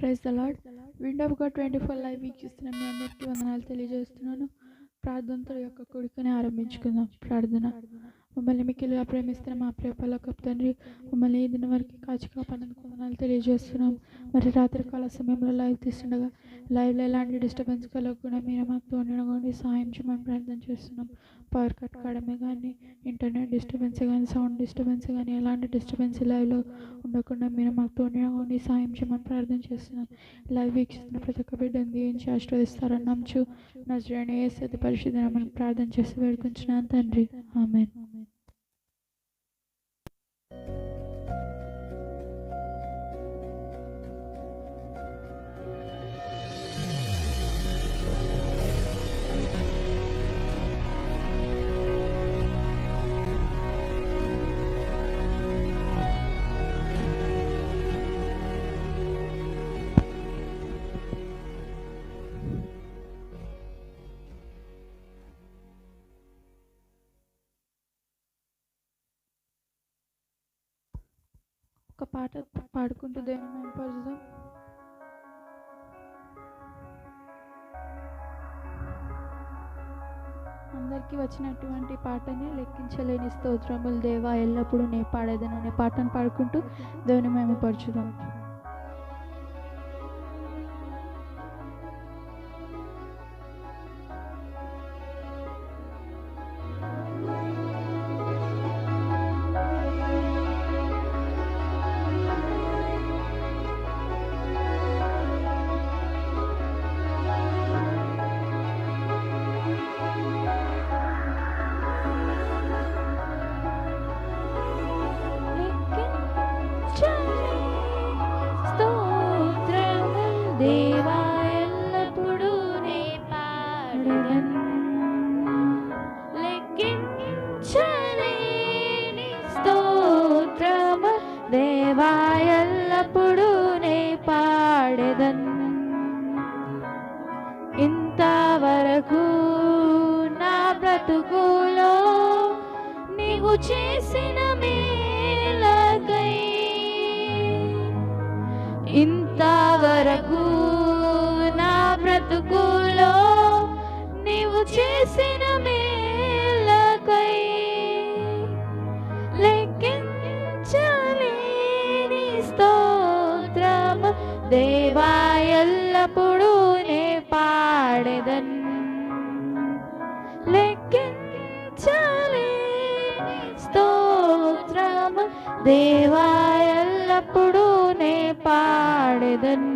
Praise the Lord. Wind of God 24 live వీక్షిస్తున్న మీ అందరికీ వందనాలు తెలియజేస్తున్నాను. ప్రార్థనతో యొక్క కొడుకుని ఆరంభించుకుందాం. ప్రార్థన. మమ్మల్ని మిక్కిలిగా ప్రేమిస్తున్న మా ప్రియ పరలోకపు తండ్రి, మమ్మల్ని ఈ దిన వరకు కాచి కాపాడినందుకు వందనాలు తెలియజేస్తున్నాం. మరి రాత్రికాల సమయంలో లైవ్ తీస్తుండగా లైవ్లో ఎలాంటి డిస్టర్బెన్స్ కలగకుండా మీరు మాకు తోడుగా సహాయం చేయమని ప్రార్థన చేస్తున్నాం. పవర్ కట్ కావడమే కానీ, ఇంటర్నెట్ డిస్టర్బెన్స్ కానీ, సౌండ్ డిస్టర్బెన్స్ కానీ, ఎలాంటి డిస్టర్బెన్స్ లైవ్లో ఉండకుండా మీరు మాకు తోడుగా సహాయం చేయమని ప్రార్థన చేస్తున్నాం. లైవ్ వీక్షిస్తున్న ప్రతి ఒక్క బిడ్డను దీవించి ఆశీర్వదిస్తారని నమ్ముచు నజరేయుడైన యేసు అతి పరిశుద్ధ నామమున ప్రార్థన చేసి వేడుకుంటున్నాను తండ్రి. ఆమేన్. ఒక పాట పాడుకుంటూ దేవుని మహిమపరుద్దాం. అందరికీ వచ్చినటువంటి పాటని లెక్కించలేని స్తోత్రములు దేవా ఎల్లప్పుడూ నే పాడేదను అనే పాటను పాడుకుంటూ దేవుని మహిమపరచుదాం. దేవా ఎల్లప్పుడూ నే పాడెదను, లెక్కించలేని స్తోత్రము దేవా ఎల్లప్పుడూ నే పాడెదను. ఇంతవరకు నా బ్రతుకులో నీవు చేసిన మేలకై, ఇంతవరకు నా బ్రతుకులో నీవు చేసిన మేలకై, లెక్కించలేని స్తోత్రము దేవా ఎల్లప్పుడూ నే పాడెదను, లెక్కించలేని స్తోత్రము దేవా ఎల్లప్పుడూ నే పాడెదను.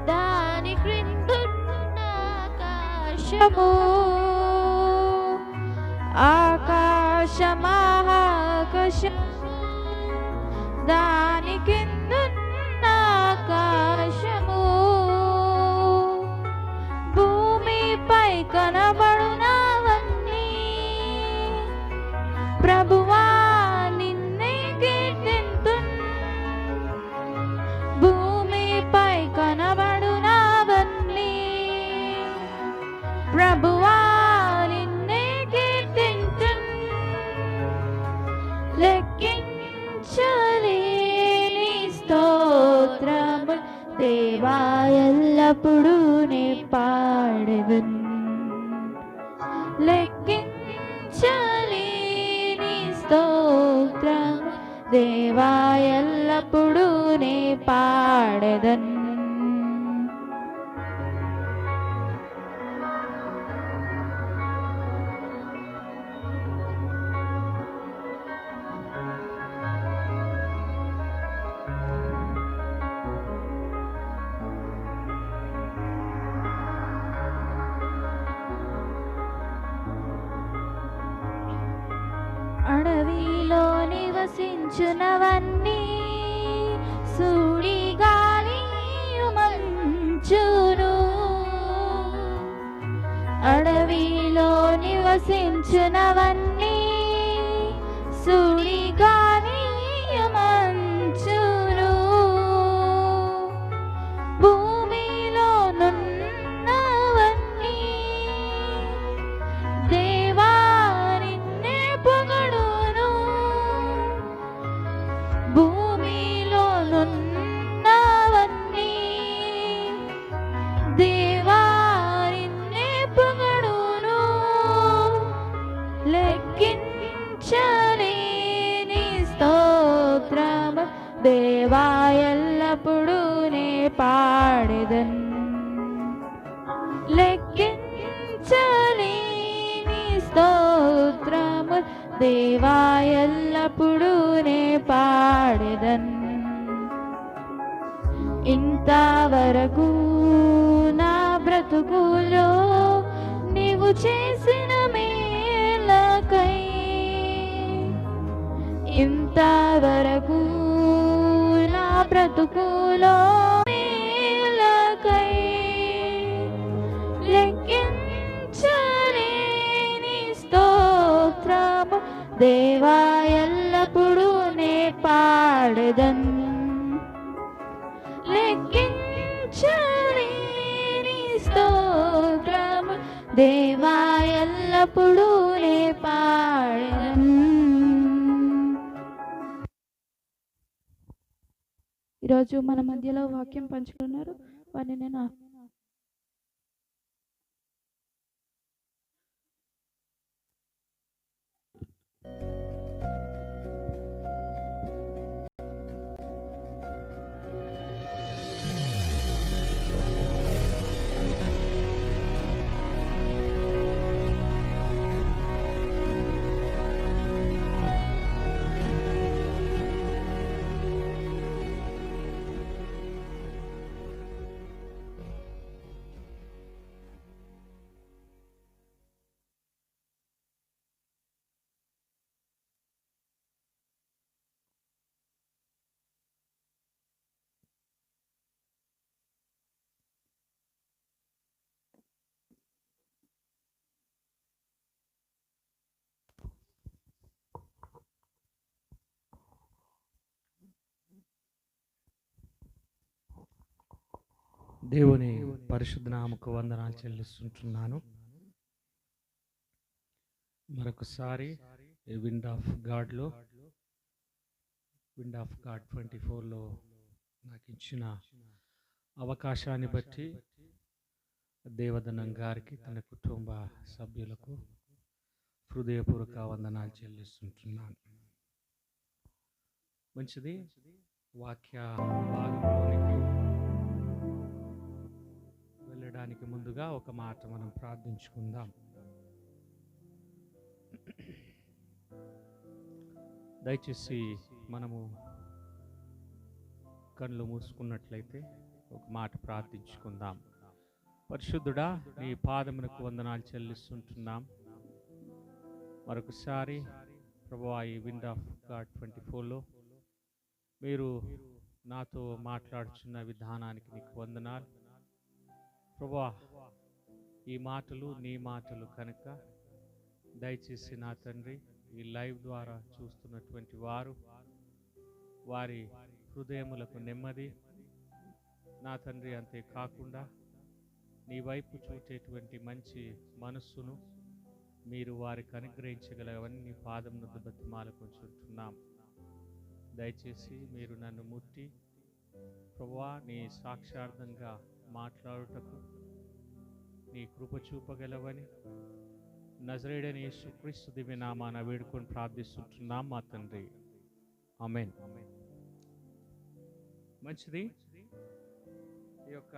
దాని క్రిందున్న ఆకాశము, ఆకాశమాకాశము, దాని కిందున్న ఆకాశము, భూమిపై కనబడునవన్నీ ప్రభువా నిన్నే కీర్తింతున్, భూమిపై కనబడునవన్నీ ప్రభువా నిన్నే కీర్తింతున్, లెక్కించలేని స్తోత్రము దేవా ఎల్లప్పుడూ నే పాడెదను, లెక్కించలేని స్తోత్రము దేవా ఎల్లప్పుడూ నే పాడెదను. అడవిలో నివసించునవన్నీ సుడిగాలి మంచును అడవిలో నివసించునవన్నీ సుడిగాలి మంచును భూమిలో నున్నవన్నీ దేవా నిన్నే పొగడును భూమిలో నున్నవన్నీ దేవా నిన్నే పొగడును లెక్కించలేని స్తోత్రము దేవా ఎల్లప్పుడూ నే పాడెదన్ లెక్కించలేని స్తోత్రము దేవా ఎల్లప్పుడూ నే పాడెదన్ ఇంతవరకు నా బ్రతుకులో నీవు చేసిన మేలకై ఇంతవరకు నా బ్రతుకులో మేలకై లెక్కించలేని స్తోత్రము దేవా ఎల్లప్పుడూ నే పాడెదన్ లెక్కించలేని స్తోత్రము దేవా ఎల్లప్పుడూ నే పాడెదన్. ఈరోజు మన మధ్యలో వాక్యం పంచుకున్నారు వారిని నేను దేవుని పరిశుద్ధ నామకు వందనాలు చెల్లిస్తుంటున్నాను. మరొకసారి విండ్ ఆఫ్ గాడ్లో విండ్ ఆఫ్ గాడ్ 24లో నాకు ఇచ్చిన అవకాశాన్ని బట్టి దేవదనం గారికి తన కుటుంబ సభ్యులకు హృదయపూర్వక వందనాలు చెల్లిస్తుంటున్నాను. మంచిది. వాక్య భాగంలోనికి వెళ్ళడానికి ముందుగా ఒక మాట మనం ప్రార్థించుకుందాం. దయచేసి మనము కళ్ళు మూసుకున్నట్లయితే ఒక మాట ప్రార్థించుకుందాం. పరిశుద్ధుడా, నీ పాదమునకు వందనాలు చెల్లిస్తుంటున్నాం. మరొకసారి ప్రభువా, ఈ విండ్ ఆఫ్ గాడ్ 24లో మీరు నాతో మాట్లాడుచున్న విధానానికి నీకు వందనాలు ప్రభువా. ఈ మాటలు నీ మాటలు కనుక దయచేసి నా తండ్రి ఈ లైవ్ ద్వారా చూస్తున్నటువంటి వారి హృదయములకు నెమ్మది నా తండ్రి, అంతే కాకుండా నీ వైపు చూచేటువంటి మంచి మనస్సును మీరు వారికి అనుగ్రహించగలవన్నీ పాదమునొద్ద బతిమాలకు ఉంచుతున్నాం. దయచేసి మీరు నన్ను ముట్టి ప్రభువా నీ సాక్షార్థంగా మాట్లాడుటకు నీ కృప చూపగలవని నజరేయుడైన యేసుక్రీస్తు దివ్య నామాన వేడుకొని ప్రార్థిస్తుంటున్నాం మా తండ్రి. ఆమేన్. మంచిది. ఈ యొక్క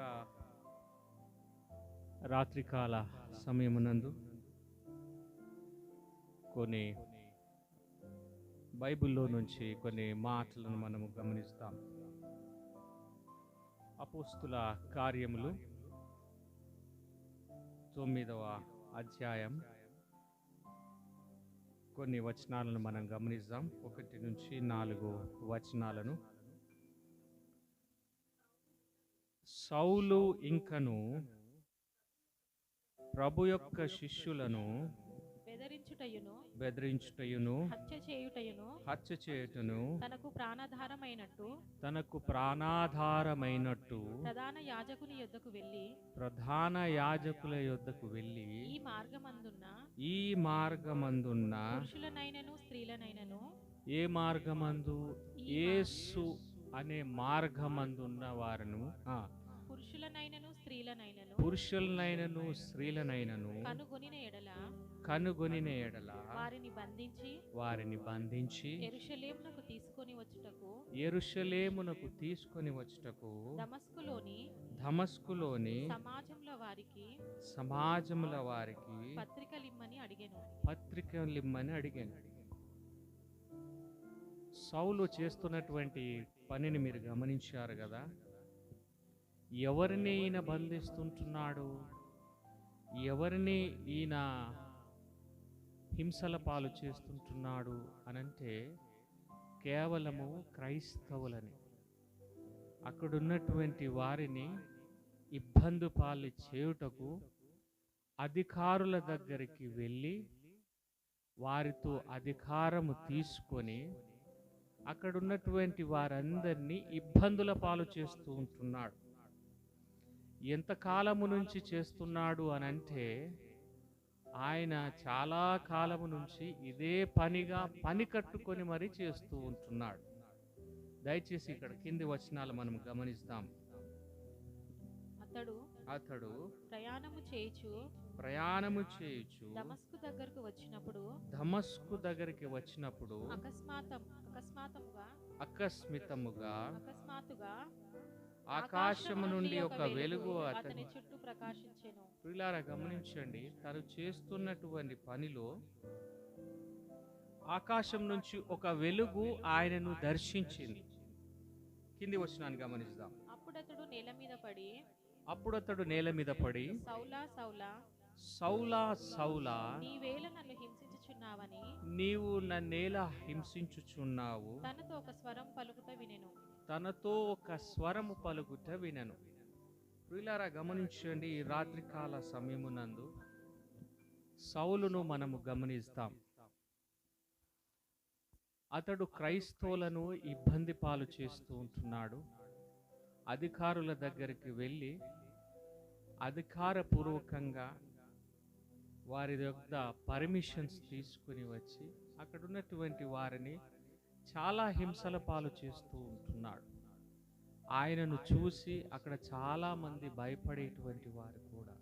రాత్రికాల సమయమునందు కొన్ని బైబిల్లో నుంచి కొన్ని మాటలను మనము గమనిస్తాం. అపోస్తుల కార్యములు 9వ అధ్యాయం కొన్ని వచనాలను మనం గమనిద్దాం. 1 నుంచి 4 వచనాలను. సౌలు ఇంకను ప్రభు యొక్క శిష్యులను బెదిరించుటయును హత్య చేయుటను తనకు ప్రాణాధారమైనట్టు ప్రధాన యాజకుల యొద్దకు వెళ్ళి ఈ మార్గమందున్న ఏ మార్గమందు యేసు అనే మార్గమందున్న వారును పురుషులనైనను స్త్రీలనైనను కనుగొనిన ఎడల వారిని బంధించి యెరూషలేమునకు తీసుకొని వచ్చుటకు దమస్కులోని సమాజముల వారికి పత్రికలిమ్మని అడిగాను. సౌలు చేస్తున్నటువంటి పనిని మీరు గమనించారు కదా. ఎవరిని ఈయన బంధిస్తుంటున్నాడు, ఎవరిని ఈయన హింసల పాలు చేస్తుంటున్నాడు అనంటే కేవలము క్రైస్తవులని, అక్కడున్నటువంటి వారిని ఇబ్బంది పాలు చేయుటకు అధికారుల దగ్గరికి వెళ్ళి వారితో అధికారము తీసుకొని అక్కడున్నటువంటి వారందరినీ ఇబ్బందుల పాలు చేస్తూ ఉంటున్నాడు. ఎంతకాలము నుంచి చేస్తున్నాడు అనంటే ఆయన చాలా కాలము నుంచి ఇదే పనిగా పని కట్టుకొని మరీ చేస్తూ ఉంటున్నాడు. దయచేసి ఇక్కడ కింది వచనాలు మనం గమనిస్తాం. అతడు ప్రయాణము చేయుచు దమస్కు దగ్గరికి వచ్చినప్పుడు అకస్మాత్తుగా ఆకాశము నుండి ఒక వెలుగు అతని చుట్టూ ప్రకాశించెను. ప్రియులారా గమనించండి, తను చేస్తున్నటువంటి పనిలో ఆకాశం నుంచి ఒక వెలుగు ఆయనను దర్శించింది. కింది వచనాన్ని గమనిద్దాం. అప్పుడు అతడు నేల మీద పడి సౌలా సౌలా నీవు నన్నేలా హింసించుచున్నావు తనతో ఒక స్వరము పలుకుట వినెను. ప్రియులారా గమనించండి, ఈ రాత్రికాల సమయమునందు సౌలును మనము గమనిస్తాం. అతడు క్రైస్తవులను ఇబ్బంది పాలు చేస్తూ ఉంటున్నాడు. అధికారుల దగ్గరికి వెళ్ళి అధికారపూర్వకంగా వారి యొక్క పర్మిషన్స్ తీసుకుని వచ్చి అక్కడ ఉన్నటువంటి వారిని చాలా హింసల పాలు చేస్తూ ఉంటున్నాడు. ఆయనను చూసి అక్కడ చాలామంది భయపడేటువంటి వారు కూడా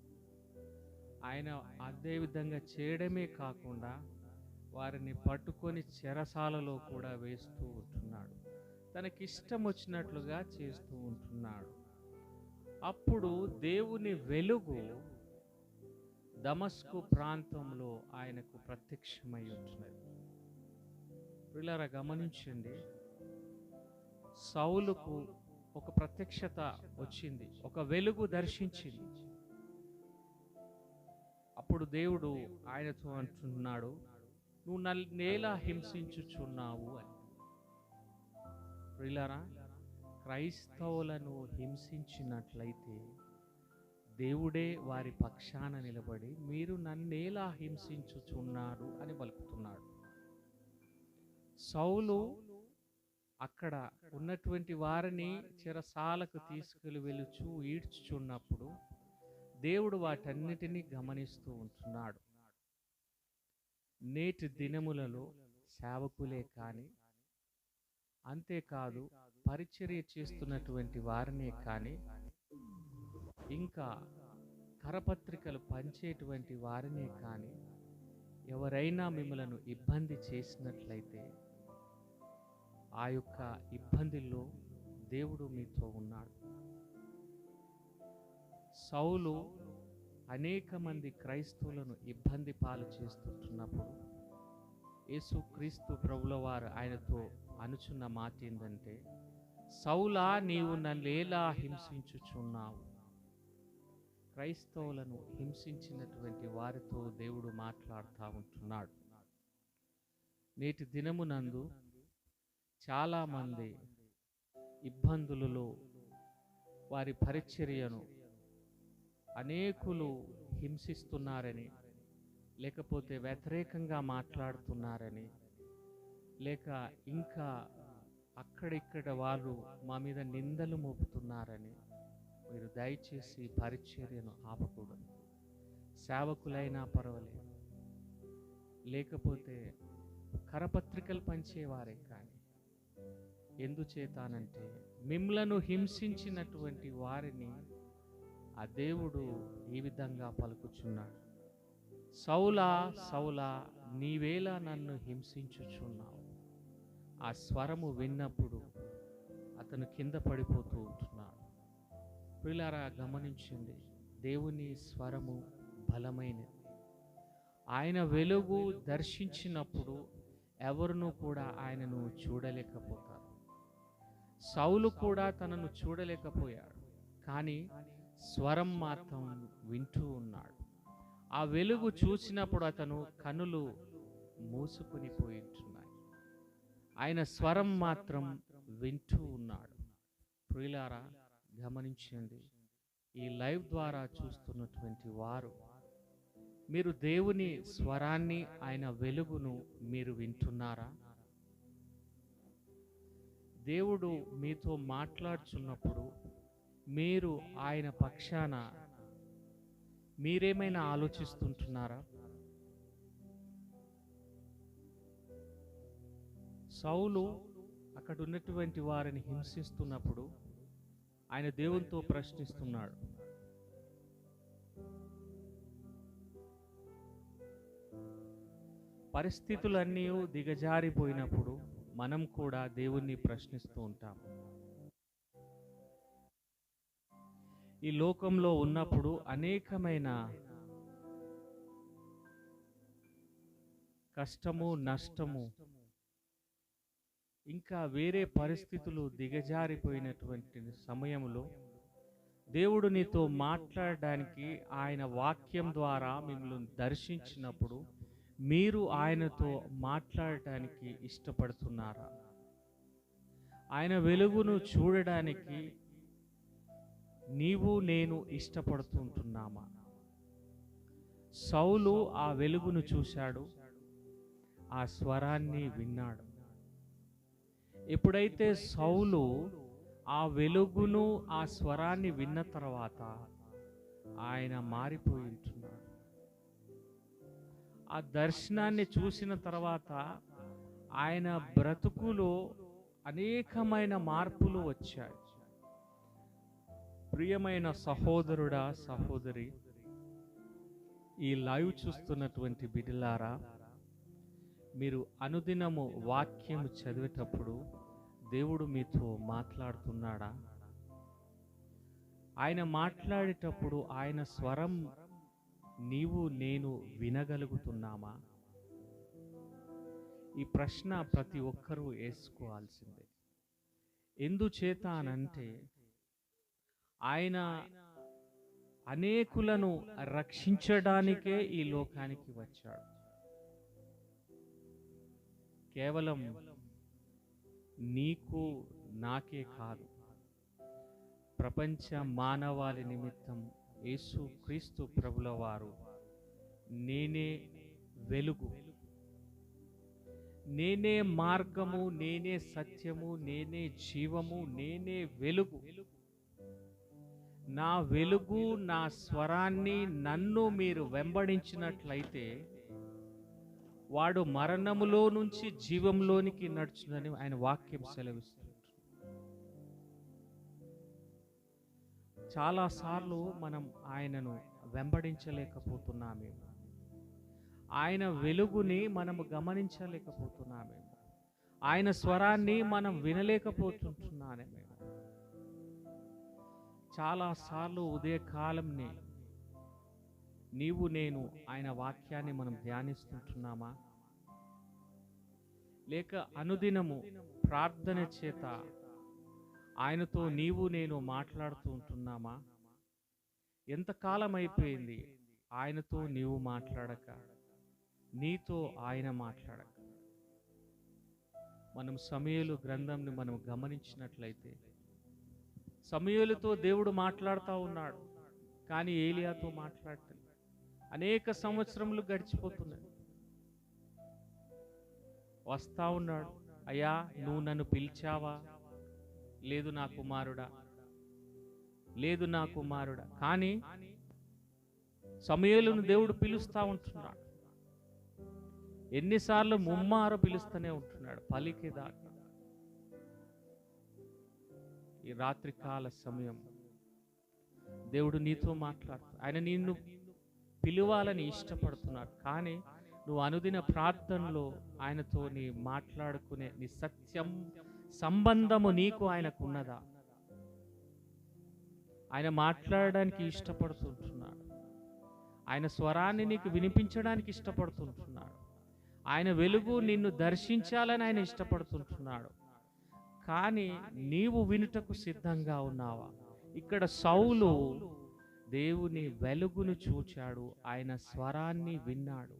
ఆయన అదే విధంగా చేయడమే కాకుండా వారిని పట్టుకొని చెరసాలలో కూడా వేస్తూ ఉంటున్నాడు. తనకిష్టం వచ్చినట్లుగా చేస్తూ ఉంటున్నాడు. అప్పుడు దేవుని వెలుగు దమస్కు ప్రాంతంలో ఆయనకు ప్రత్యక్షమై ఉంటున్నది. ప్రియులారా గమనించండి, సౌలుకు ఒక ప్రత్యక్షత వచ్చింది, ఒక వెలుగు దర్శించింది. అప్పుడు దేవుడు ఆయనతో అంటున్నాడు, నువ్వు నన్నేలా హింసించుచున్నావు అని. ప్రియులారా, క్రైస్తవులను హింసించినట్లయితే దేవుడే వారి పక్షాన నిలబడి మీరు నన్నేలా హింసించుచున్నారు అని పలుకుతున్నాడు. సౌలు అక్కడ ఉన్నటువంటి వారిని చెరసాలకు తీసుకుని వెళుచు ఈడ్చుచున్నప్పుడు దేవుడు వాటన్నిటినీ గమనిస్తూ ఉంటున్నాడు. నేటి దినములలో సేవకులే కానీ, అంతేకాదు పరిచర్య చేస్తున్నటువంటి వారినే కానీ, ఇంకా కరపత్రికలు పంచేటువంటి వారినే కానీ ఎవరైనా మిమ్మలను ఇబ్బంది చేసినట్లయితే ఆ యొక్క ఇబ్బందుల్లో దేవుడు మీతో ఉన్నాడు. సౌలు అనేక మంది క్రైస్తవులను ఇబ్బంది పాలు చేస్తుంటున్నప్పుడు యేసుక్రీస్తు ప్రభుల వారు ఆయనతో అనుచున్న మాట ఏంటంటే, సౌలా నీవు నన్నేలా హింసించుచున్నావు. క్రైస్తవులను హింసించినటువంటి వారితో దేవుడు మాట్లాడుతూ ఉంటున్నాడు. నేటి దినమునందు చాలామంది ఇబ్బందులలో వారి పరిచర్యను అనేకులు హింసిస్తున్నారని, లేకపోతే వ్యతిరేకంగా మాట్లాడుతున్నారని, లేక ఇంకా అక్కడిక్కడ వాళ్ళు మా మీద నిందలు మోపుతున్నారని మీరు దయచేసి పరిచర్యను ఆపకూడదు. సేవకులైనా పర్వాలేదు, లేకపోతే కరపత్రికలు పంచేవారే కానీ. ఎందుచేతానంటే మిమ్లను హింసించినటువంటి వారిని ఆ దేవుడు ఈ విధంగా పలుకుచున్నాడు, సౌలా సౌలా నీవేలా నన్ను హింసించుచున్నావు. ఆ స్వరము విన్నప్పుడు అతను కింద పడిపోతూ ఉంటున్నాడు. ప్రియులారా, గమనించండి, దేవుని స్వరము బలమైనది. ఆయన వెలుగు దర్శించినప్పుడు ఎవరునూ కూడా ఆయనను చూడలేకపోతారు. సౌలు కూడా తనను చూడలేకపోయాడు, కానీ స్వరం మాత్రం వింటూ ఉన్నాడు. ఆ వెలుగు చూసినప్పుడు అతను కనులు మూసుకుని పోయింటున్నాయి, ఆయన స్వరం మాత్రం వింటూ ఉన్నాడు. ప్రియులారా, గమనించండి, ఈ లైవ్ ద్వారా చూస్తున్నటువంటి వారు, మీరు దేవుని స్వరాన్ని, ఆయన వెలుగును మీరు వింటున్నారా? దేవుడు మీతో మాట్లాడుచున్నప్పుడు మీరు ఆయన పక్షాన మీరేమైనా ఆలోచిస్తుంటున్నారా? సౌలు అక్కడ ఉన్నటువంటి వారిని హింసిస్తున్నప్పుడు ఆయన దేవునితో ప్రశ్నిస్తున్నాడు. పరిస్థితులన్నీ దిగజారిపోయినప్పుడు మనం కూడా దేవుణ్ణి ప్రశ్నిస్తూ ఉంటాం. ఈ లోకంలో ఉన్నప్పుడు అనేకమైన కష్టము, నష్టము, ఇంకా వేరే పరిస్థితులు దిగజారిపోయినటువంటి సమయంలో దేవుడు నీతో మాట్లాడడానికి ఆయన వాక్యం ద్వారా మిమ్మల్ని దర్శించినప్పుడు మీరు ఆయనతో మాట్లాడటానికి ఇష్టపడుతున్నారా? ఆయన వెలుగును చూడడానికి నీవు నేను ఇష్టపడుతుంటున్నామా? సౌలు ఆ వెలుగును చూశాడు, ఆ స్వరాన్ని విన్నాడు. ఎప్పుడైతే సౌలు ఆ వెలుగును, ఆ స్వరాన్ని విన్న తర్వాత ఆయన మారిపోయి ఉంటున్నాడు. ఆ దర్శనాన్ని చూసిన తర్వాత ఆయన బ్రతుకులో అనేకమైన మార్పులు వచ్చాయి. ప్రియమైన సహోదరుడా, సహోదరి, ఈ లైవ్ చూస్తున్నటువంటి బిడ్డలారా, మీరు అనుదినము వాక్యం చదివేటప్పుడు దేవుడు మీతో మాట్లాడుతున్నాడా? ఆయన మాట్లాడేటప్పుడు ఆయన స్వరం నీవు నేను వినగలుగుతున్నామా? ఈ ప్రశ్న ప్రతి ఒక్కరూ వేసుకోవాల్సిందే. ఎందుచేత అనంటే ఆయన అనేకులను రక్షించడానికే ఈ లోకానికి వచ్చాడు. కేవలం నీకు నాకే కాదు, ప్రపంచ మానవాళి నిమిత్తం యేసు క్రీస్తు ప్రభుల వారు నేనే వెలుగు, నేనే మార్గము, నేనే సత్యము, నేనే జీవము, నేనే వెలుగు. నా వెలుగు, నా స్వరాన్ని, నన్ను మీరు వెంబడించినట్లయితే వాడు మరణములో నుంచి జీవంలోనికి నడుచునని ఆయన వాక్యం సెలవిస్తుంది. చాలాసార్లు మనం ఆయనను వెంబడించలేకపోతున్నామేమో, ఆయన వెలుగుని మనము గమనించలేకపోతున్నామేమో, ఆయన స్వరాన్ని మనం వినలేకపోతుంటున్నామేమో. చాలాసార్లు ఉదయకాలంని నీవు నేను ఆయన వాక్యాన్ని మనం ధ్యానిస్తుంటున్నామా? లేక అనుదినము ప్రార్థన చేత ఆయనతో నీవు నేను మాట్లాడుతూ ఉంటున్నామా? ఎంతకాలం అయిపోయింది ఆయనతో నీవు మాట్లాడక, నీతో ఆయన మాట్లాడక? మనం సమూయేలు గ్రంథంని మనం గమనించినట్లయితే సమూయేలుతో దేవుడు మాట్లాడుతూ ఉన్నాడు, కానీ ఏలియాతో మాట్లాడటం. అనేక సంవత్సరములు గడిచిపోతున్నాయి. వస్తా ఉన్నాడు, అయ్యా నువ్వు నన్ను పిలిచావా? లేదు నా కుమారుడా, లేదు నా కుమారుడా. కానీ సమూయేలును దేవుడు పిలుస్తా ఉంటున్నాడు. ఎన్నిసార్లు ముమ్మారు పిలుస్తూనే ఉంటున్నాడు, పలికేదాకా. ఈ రాత్రికాల సమయం దేవుడు నీతో మాట్లాడుతాడు. ఆయన నిన్ను పిలువాలని ఇష్టపడుతున్నాడు, కానీ నువ్వు అనుదిన ప్రార్థనలో ఆయనతో నీ మాట్లాడుకునే నీ సత్యం సంబంధము నీకు ఆయనకు ఉన్నదా? ఆయన మాట్లాడడానికి ఇష్టపడుతుంటున్నాడు. ఆయన స్వరాన్ని నీకు వినిపించడానికి ఇష్టపడుతుంటున్నాడు. ఆయన వెలుగు నిన్ను దర్శించాలని ఆయన ఇష్టపడుతుంటున్నాడు. కానీ నీవు వినుటకు సిద్ధంగా ఉన్నావా? ఇక్కడ సౌలు దేవుని వెలుగును చూచాడు, ఆయన స్వరాన్ని విన్నాడు.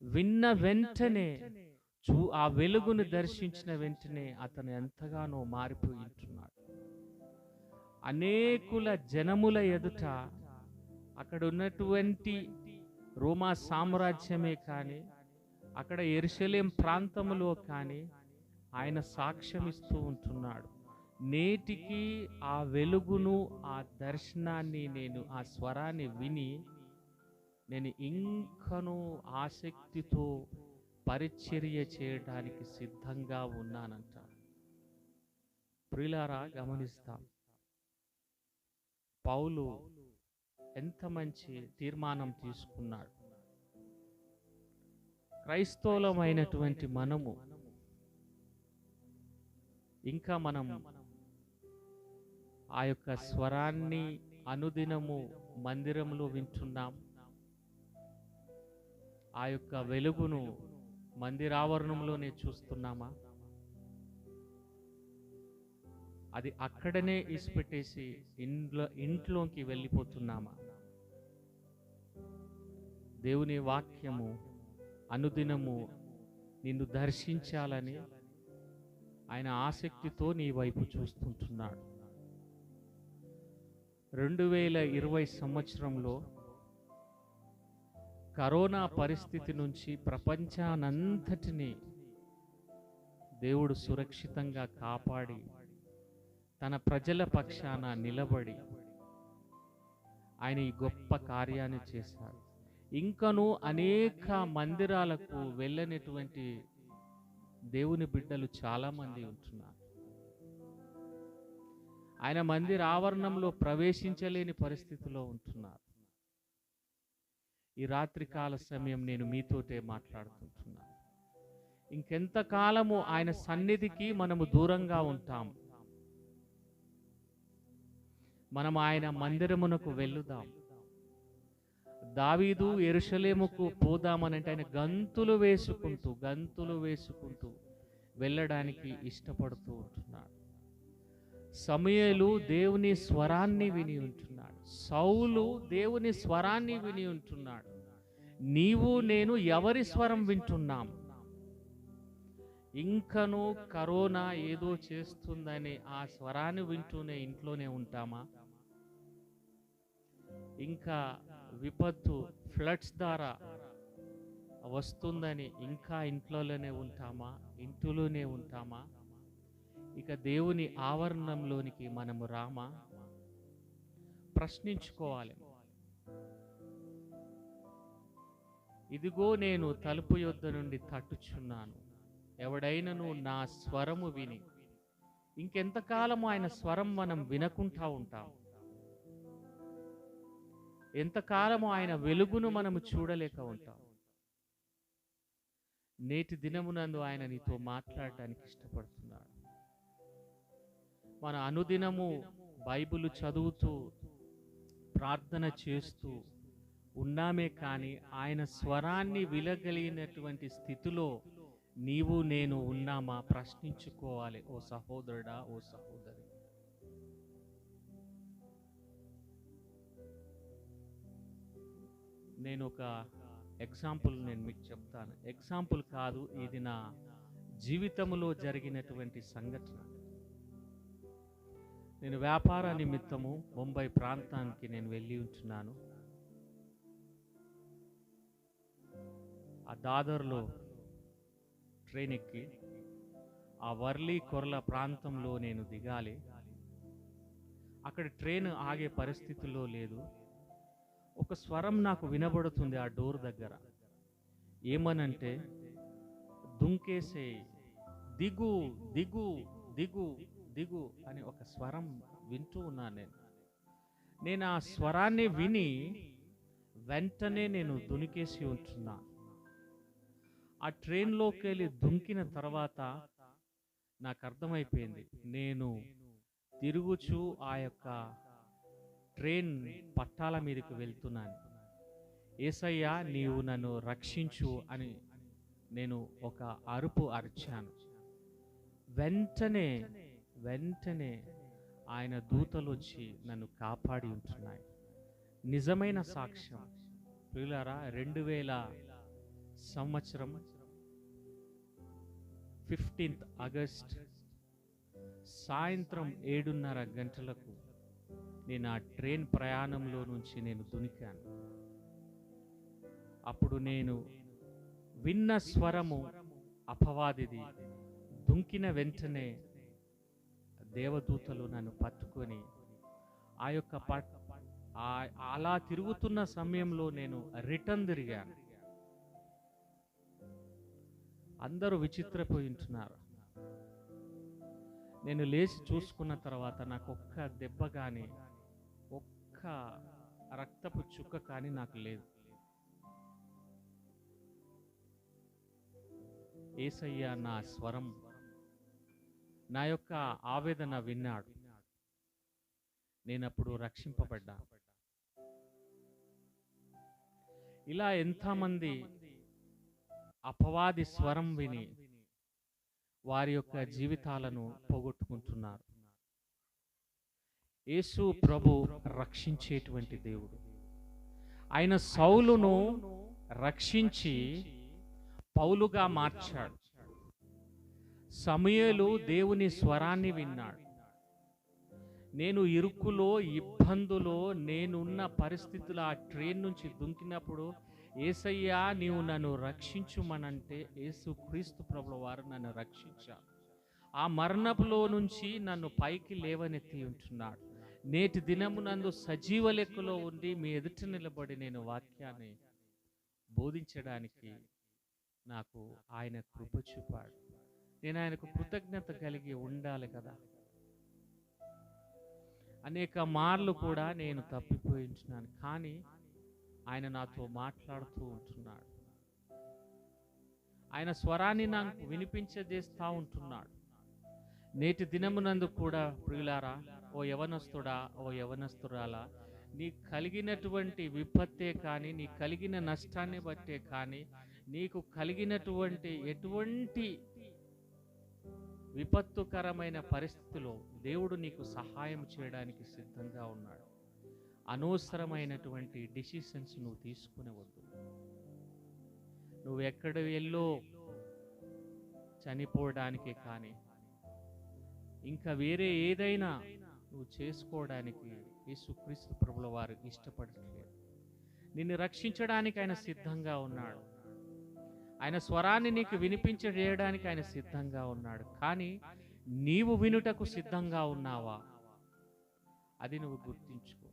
విన్న వెంటనే ఆ వెలుగును దర్శించిన వెంటనే అతను ఎంతగానో మారిపోయి ఉంటున్నాడు. అనేకుల జనముల ఎదుట అక్కడ ఉన్నటువంటి రోమా సామ్రాజ్యమే కానీ, అక్కడ యెరూషలేం ప్రాంతములో కానీ ఆయన సాక్ష్యమిస్తూ ఉంటున్నాడు. నేటికి ఆ వెలుగును, ఆ దర్శనాన్ని, నేను ఆ స్వరాన్ని విని నేను ఇంకనూ ఆసక్తితో పరిచర్య చేయడానికి సిద్ధంగా ఉన్నానంట. ప్రియులారా, గమనిస్తాం, పౌలు ఎంత మంచి తీర్మానం తీసుకున్నాడు. క్రైస్తవులమైనటువంటి మనము ఇంకా మనం ఆ యొక్క స్వరాన్ని అనుదినము మందిరంలో వింటున్నాం. ఆ యొక్క వెలుగును మందిరావరణంలోనే చూస్తున్నామా? అది అక్కడనే ఇసిపెట్టేసి ఇంట్లోకి వెళ్ళిపోతున్నామా? దేవుని వాక్యము అనుదినము నిన్ను దర్శించాలని ఆయన ఆసక్తితో నీ వైపు చూస్తుంటున్నాడు. 2020 సంవత్సరంలో కరోనా పరిస్థితి నుంచి ప్రపంచానంతటినీ దేవుడు సురక్షితంగా కాపాడి తన ప్రజల పక్షాన నిలబడి ఆయన ఈ గొప్ప కార్యాన్ని చేశాడు. ఇంకనూ అనేక మందిరాలకు వెళ్ళనటువంటి దేవుని బిడ్డలు చాలా మంది ఉంటున్నారు. ఆయన మందిర ఆవరణంలో ప్రవేశించలేని పరిస్థితిలో ఉంటున్నారు. ఈ రాత్రికాల సమయం నేను మీతోటే మాట్లాడుతుంటున్నాను. ఇంకెంతకాలము ఆయన సన్నిధికి మనము దూరంగా ఉంటాం? మనం ఆయన మందిరమునకు వెళ్ళుదాం. దావీదు యెరూషలేముకు పోదామనంటే ఆయన గంతులు వేసుకుంటూ వెళ్ళడానికి ఇష్టపడుతూ ఉంటున్నాడు. సమూయేలు దేవుని స్వరాన్ని విని ఉంటున్నాడు. సౌలు దేవుని స్వరాన్ని విని ఉంటున్నాడు. నీవు నేను ఎవరి స్వరం వింటున్నాం? ఇంకనూ కరోనా ఏదో చేస్తుందని ఆ స్వరాన్ని వింటూనే ఇంట్లోనే ఉంటామా? ఇంకా విపత్తు ఫ్లడ్స్ ద్వారా వస్తుందని ఇంకా ఇంట్లోనే ఉంటామా? ఇక దేవుని ఆవరణంలోనికి మనము రామా? ప్రశ్నించుకోవాలి. ఇదిగో నేను తలుపు యొద్ద నుండి తట్టుచున్నాను, ఎవడైనను నా స్వరము విని. ఇంకెంతకాలము ఆయన స్వరం మనం వినకుంటా ఉంటాం? ఎంతకాలము ఆయన వెలుగును మనము చూడలేక ఉంటాం? నేటి దినమునందు ఆయన నీతో మాట్లాడటానికి ఇష్టపడుతున్నాడు. మన అనుదినము బైబిల్ చదువుతూ ప్రార్థన చేస్తూ ఉన్నామే కానీ ఆయన స్వరాన్ని వినగలిగినటువంటి స్థితిలో నీవు నేను ఉన్నామా? ప్రశ్నించుకోవాలి ఓ సహోదరుడా, ఓ సహోదరి. నేను ఒక ఎగ్జాంపుల్ మీకు చెప్తాను. ఎగ్జాంపుల్ కాదు, ఇది నా జీవితంలో జరిగినటువంటి సంఘటన. నేను వ్యాపార నిమిత్తము ముంబై ప్రాంతానికి నేను వెళ్ళి ఉంటున్నాను. ఆ దాదర్లో ట్రైన్ ఎక్కి ఆ వర్లీ కొర్ల ప్రాంతంలో నేను దిగాలి. అక్కడ ట్రైన్ ఆగే పరిస్థితుల్లో లేదు. ఒక స్వరం నాకు వినబడుతుంది ఆ డోర్ దగ్గర. ఏమనంటే, దుంకేసే, దిగు దిగు దిగు దిగు అని ఒక స్వరం వింటూ ఉన్నాను. నేను ఆ స్వరాన్ని విని వెంటనే నేను దునికేసి ఉంటున్నా. ఆ ట్రైన్లోకి వెళ్ళి దుంకిన తర్వాత నాకు అర్థమైపోయింది, నేను తిరుగుచూ ఆ యొక్క ట్రైన్ పట్టాల మీదకి వెళ్తున్నాను. యేసయ్యా నీవు నన్ను రక్షించు అని నేను ఒక అరుపు అరిచాను. వెంటనే ఆయన దూతలు వచ్చి నన్ను కాపాడి ఉంటున్నాయి. నిజమైన సాక్ష్యం ప్రియులారా. 2000 సంవత్సరం 15th ఆగస్ట్ సాయంత్రం 7:30 గంటలకు నేను ఆ ట్రైన్ ప్రయాణంలో నుంచి నేను దునికాను. అప్పుడు నేను విన్న స్వరము అపవాదిది. దుంకిన వెంటనే దేవదూతలు నన్ను పట్టుకొని ఆ యొక్క అలా తిరుగుతున్న సమయంలో నేను రిటర్న్ తిరిగాను. అందరూ విచిత్రపోయి ఉంటున్నారు. నేను లేచి చూసుకున్న తర్వాత నాకు ఒక్క దెబ్బ కానీ ఒక్క రక్తపు చుక్క కానీ నాకు లేదు. యేసయ్య నా స్వరం, నా యొక్క ఆవేదన విన్నాడు. నేనప్పుడు రక్షింపబడ్డా. ఇలా ఎంతమంది అపవాది స్వరం విని వారి యొక్క జీవితాలను పోగొట్టుకుంటున్నారు. యేసు ప్రభు రక్షించేటువంటి దేవుడు. ఆయన సౌలును రక్షించి పౌలుగా మార్చాడు. సమూయేలు దేవుని స్వరాన్ని విన్నాడు. నేను ఇరుకులో, ఇబ్బందులో, నేనున్న పరిస్థితులు ఆ ట్రైన్ నుంచి దుంకినప్పుడు, యేసయ్యా నీవు నన్ను రక్షించుమనంటే యేసు క్రీస్తు ప్రభుల వారు నన్ను రక్షించారు. ఆ మరణపులో నుంచి నన్ను పైకి లేవనెత్తి ఉంటున్నాడు. నేటి దినమునందు సజీవ లెక్కలో ఉండి మీ ఎదుట నిలబడి నేను వాక్యాన్ని బోధించడానికి నాకు ఆయన కృప చూపాడు. నేను ఆయనకు కృతజ్ఞత కలిగి ఉండాలి కదా. అనేక మార్లు కూడా నేను తప్పిపోయి ఉంటున్నాను, కానీ ఆయన నాతో మాట్లాడుతూ ఉంటున్నాడు. ఆయన స్వరాన్ని నాకు వినిపించజేస్తూ ఉంటున్నాడు. నేటి దినమునందు కూడా ప్రియులారా, ఓ యవనస్తుడా, ఓ యవనస్తురాలా, నీకు కలిగినటువంటి విపత్తే కానీ, నీ కలిగిన నష్టాన్ని బట్టే కానీ, నీకు కలిగినటువంటి ఎటువంటి విపత్తుకరమైన పరిస్థితిలో దేవుడు నీకు సహాయం చేయడానికి సిద్ధంగా ఉన్నాడు. అనవసరమైనటువంటి డిసిషన్స్ నువ్వు తీసుకునేవద్దు. నువ్వు ఎక్కడ వెళ్ళో చనిపోవడానికే కానీ ఇంకా వేరే ఏదైనా నువ్వు చేసుకోవడానికి యేసుక్రీస్తు ప్రభుల వారు ఇష్టపడట్లేదు. నిన్ను రక్షించడానికి ఆయన సిద్ధంగా ఉన్నాడు. ఆయన స్వరాన్ని నీకు వినిపించజేయడానికి ఆయన సిద్ధంగా ఉన్నాడు. కానీ నీవు వినుటకు సిద్ధంగా ఉన్నావా? అది నువ్వు గుర్తించుకో.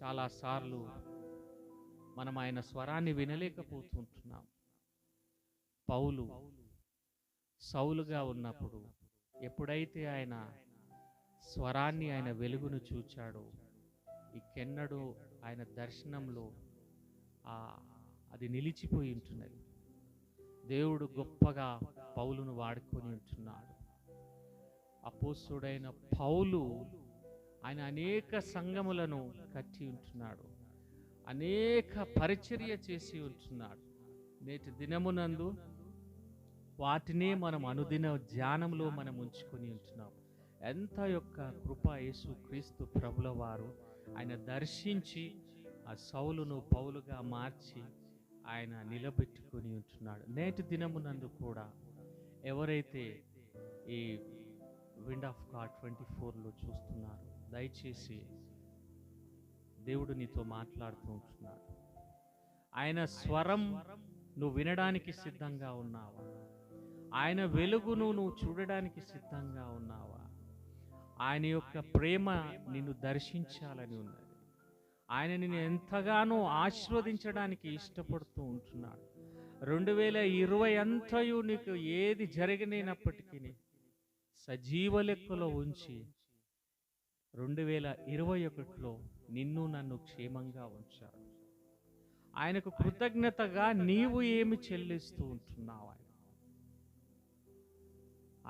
చాలాసార్లు మనం ఆయన స్వరాన్ని వినలేకపోతుంటున్నాం. పౌలు సౌలుగా ఉన్నప్పుడు ఎప్పుడైతే ఆయన స్వరాన్ని, ఆయన వెలుగును చూచాడో, ఇంకెన్నడూ ఆయన దర్శనంలో అది నిలిచిపోయి ఉంటున్నది. దేవుడు గొప్పగా పౌలును వాడుకొని ఉంటున్నాడు. అపోస్తలుడైన పౌలు ఆయన అనేక సంఘములను కట్టి ఉంటున్నాడు, అనేక పరిచర్య చేసి ఉంటున్నాడు. నేటి దినమునందు వాటినే మనం అనుదిన ధ్యానంలో మనం ఉంచుకొని ఉంటున్నాం. ఎంత యొక్క కృప యేసు క్రీస్తు ప్రభుల వారు ఆయన దర్శించి ఆ సౌలును పౌలుగా మార్చి ఆయన నిలబెట్టుకొని ఉంటున్నాడు. నేటి దినమునందు కూడా ఎవరైతే ఈ విండ్ ఆఫ్ గాడ్ 24లో చూస్తున్నారు. దయచేసి దేవుడు నీతో మాట్లాడుతూ ఉంటున్నాడు. ఆయన స్వరం నువ్వు వినడానికి సిద్ధంగా ఉన్నావా? ఆయన వెలుగును నువ్వు చూడడానికి సిద్ధంగా ఉన్నావా? ఆయన యొక్క ప్రేమ నిన్ను దర్శించాలని ఉన్నది. ఆయన నిన్ను ఎంతగానో ఆశీర్వదించడానికి ఇష్టపడుతూ ఉంటున్నాడు. 2020 అంతయు నీకు ఏది జరగలేనప్పటికీ సజీవ లెక్కలో ఉంచి 2021లో నిన్ను నన్ను క్షేమంగా ఉంచాడు. ఆయనకు కృతజ్ఞతగా నీవు ఏమి చెల్లిస్తూ ఉంటున్నావు?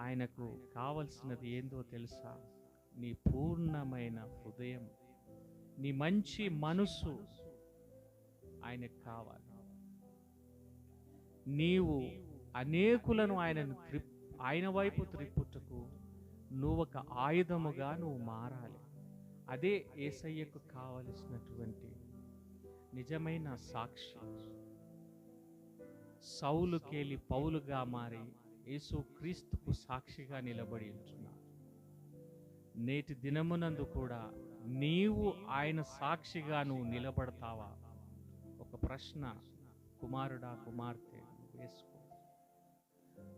ఆయనకు కావలసినది ఏందో తెలుసా? నీ పూర్ణమైన హృదయం, నీ మంచి మనసు ఆయనకు కావాలి. నీవు అనేకులను ఆయన వైపు త్రిప్పుటకు నువ్వు ఒక ఆయుధముగా నువ్వు మారాలి. అదే యేసయ్యకు కావలసినటువంటి నిజమైన సాక్షి. సౌలుకేలి పౌలుగా మారి యేసు క్రీస్తుకు సాక్షిగా నిలబడి ఉంటున్నాడు. నేటి దినమునందు కూడా నీవు ఆయన సాక్షిగా నువ్వు నిలబడతావా? ఒక ప్రశ్న కుమారుడా, కుమార్తె వేసుకో.